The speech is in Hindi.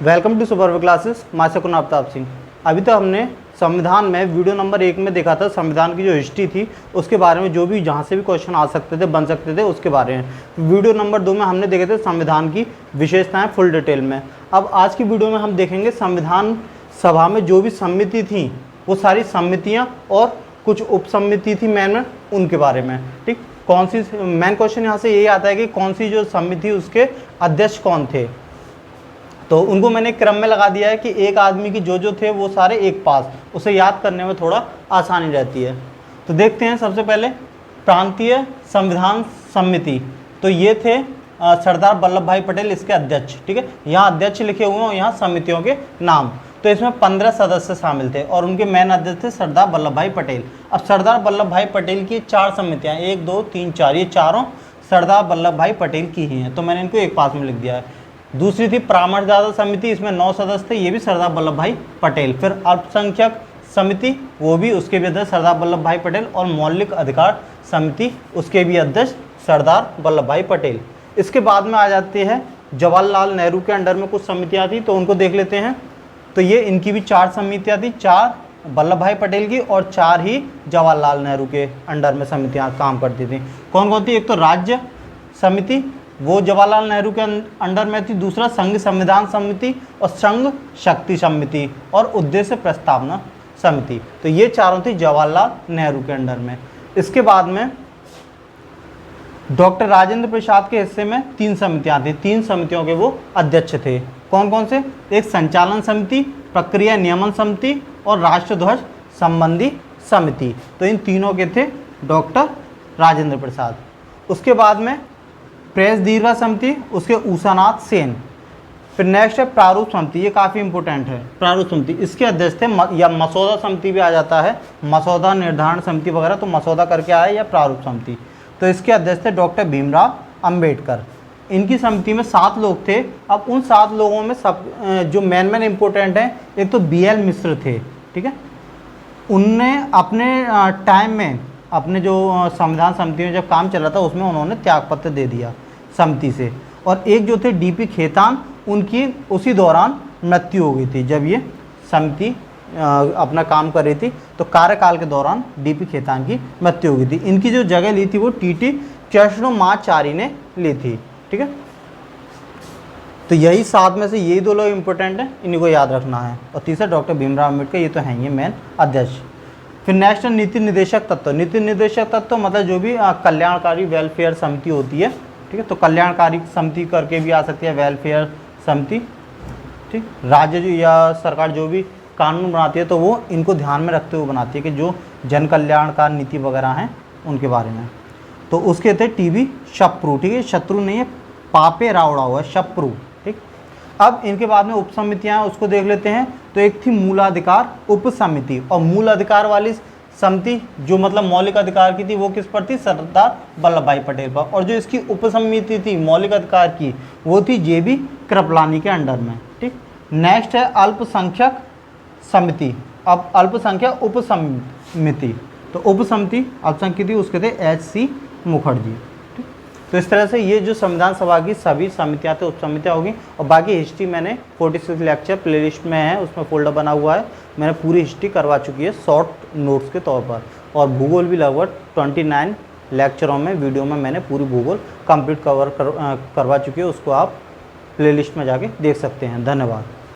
Welcome to super classes. मैं शकुन आफ्ताब सिंह। अभी तो हमने संविधान में वीडियो नंबर 1 में देखा था संविधान की जो हिस्ट्री थी उसके बारे में, जो भी जहाँ से भी क्वेश्चन आ सकते थे, बन सकते थे, उसके बारे में। वीडियो नंबर 2 में हमने देखे थे संविधान की विशेषताएं फुल डिटेल में। अब आज की वीडियो में हम देखेंगे संविधान सभा में जो भी समिति थी वो सारी समितियाँ और कुछ उप समिति थी मैन उनके बारे में। ठीक, कौन सी मेन क्वेश्चन यहाँ से यही आता है कि कौन सी जो समिति उसके अध्यक्ष कौन थे। तो उनको मैंने क्रम में लगा दिया है कि एक आदमी की जो थे वो सारे एक पास, उसे याद करने में थोड़ा आसानी रहती है। तो देखते हैं सबसे पहले प्रांतीय संविधान समिति। तो ये थे सरदार वल्लभ भाई पटेल इसके अध्यक्ष। ठीक है, यहाँ अध्यक्ष लिखे हुए हैं और यहाँ समितियों के नाम। तो इसमें 15 सदस्य शामिल थे और उनके मेन अध्यक्ष थे सरदार वल्लभ भाई पटेल। अब सरदार वल्लभ भाई पटेल की 4 समितियाँ, 1 2 3 4, ये चारों सरदार वल्लभ भाई पटेल की ही हैं। तो मैंने इनको एक पास में लिख दिया है। दूसरी थी परामर्शदाता समिति, इसमें 9 सदस्य थे, ये भी सरदार वल्लभ भाई पटेल। फिर अल्पसंख्यक समिति, वो भी उसके भी अध्यक्ष सरदार वल्लभ भाई पटेल। और मौलिक अधिकार समिति, उसके भी अध्यक्ष सरदार वल्लभ भाई पटेल। इसके बाद में आ जाते हैं जवाहरलाल नेहरू के अंडर में कुछ समितियाँ थी, तो उनको देख लेते हैं। तो ये इनकी भी 4 समितियाँ थी, 4 वल्लभ भाई पटेल की और 4 ही जवाहरलाल नेहरू के अंडर में समितियाँ काम करती थी। कौन कौन थी? एक तो राज्य समिति, वो जवाहरलाल नेहरू के अंडर में थी। दूसरा संघ संविधान समिति और संघ शक्ति समिति और उद्देश्य प्रस्तावना समिति। तो ये चारों थी जवाहरलाल नेहरू के अंडर में। इसके बाद में डॉक्टर राजेंद्र प्रसाद के हिस्से में 3 समितियां थी, 3 समितियों के वो अध्यक्ष थे। कौन कौन से? एक संचालन समिति, प्रक्रिया नियमन समिति और राष्ट्रध्वज संबंधी समिति। तो इन तीनों के थे डॉक्टर राजेंद्र प्रसाद। उसके बाद में प्रेस दीर्घा समिति, उसके उषानाथ सेन। फिर नेक्स्ट है प्रारूप समिति, ये काफ़ी इंपॉर्टेंट है। प्रारूप समिति, इसके अध्यक्ष थे या मसौदा समिति भी आ जाता है, मसौदा निर्धारण समिति वगैरह, तो मसौदा करके आया या प्रारूप समिति। तो इसके अध्यक्ष थे डॉक्टर भीमराव अंबेडकर। इनकी समिति में 7 लोग थे। अब उन 7 लोगों में सब जो मेन इंपॉर्टेंट हैं, एक तो BL मिश्र थे। ठीक है, उनने अपने टाइम में अपने जो संविधान समिति में जब काम चल रहा था उसमें उन्होंने त्यागपत्र दे दिया समिति से। और एक जो थे DP खेतान, उनकी उसी दौरान मृत्यु हो गई थी जब ये समिति अपना काम कर रही थी। तो कार्यकाल के दौरान DP खेतान की मृत्यु हो गई थी। इनकी जो जगह ली थी वो TT कृष्णमाचारी ने ली थी। ठीक है, तो यही 7 में से यही 2 लोग इंपॉर्टेंट हैं, इन्हीं को याद रखना है। और तीसरा डॉक्टर भीमराव अम्बेडकर, ये तो हैं ये मेन अध्यक्ष। फिर नेक्स्ट नीति निर्देशक तत्व। नीति निर्देशक तत्व मतलब जो भी कल्याणकारी वेलफेयर समिति होती है। ठीक है, तो कल्याणकारी समिति करके भी आ सकती है, वेलफेयर समिति। ठीक, राज्य या सरकार जो भी कानून बनाती है तो वो इनको ध्यान में रखते हुए बनाती है कि जो जन कल्याणकार नीति वगैरह हैं उनके बारे में। तो उसके थे TB शप्रू। ठीक है, शत्रु नहीं है, पापे रावड़ा हुआ है, शप्रू। ठीक, अब इनके बाद में उप समितियाँ उसको देख लेते हैं। तो एक थी मूलाधिकार उप समिति, और मूल अधिकार वाली समिति जो मतलब मौलिक अधिकार की थी वो किस पर थी? सरदार वल्लभ भाई पटेल पर। और जो इसकी उप समिति थी मौलिक अधिकार की, वो थी JB कृपलानी के अंडर में। ठीक, नेक्स्ट है अल्पसंख्यक समिति। अब अल्पसंख्यक उप समिति, तो उप समिति अल्पसंख्यक थी, उसके थे HC मुखर्जी। तो इस तरह से ये जो संविधान सभा की सभी समितियाँ थे उप समितियाँ होगी। और बाकी हिस्ट्री मैंने 46 लेक्चर प्लेलिस्ट में है, उसमें फोल्डर बना हुआ है, मैंने पूरी हिस्ट्री करवा चुकी है शॉर्ट नोट्स के तौर पर। और भूगोल भी लगभग 29 लेक्चरों में वीडियो में मैंने पूरी भूगोल कंप्लीट करवा चुकी है, उसको आप प्लेलिस्ट में जाके देख सकते हैं। धन्यवाद।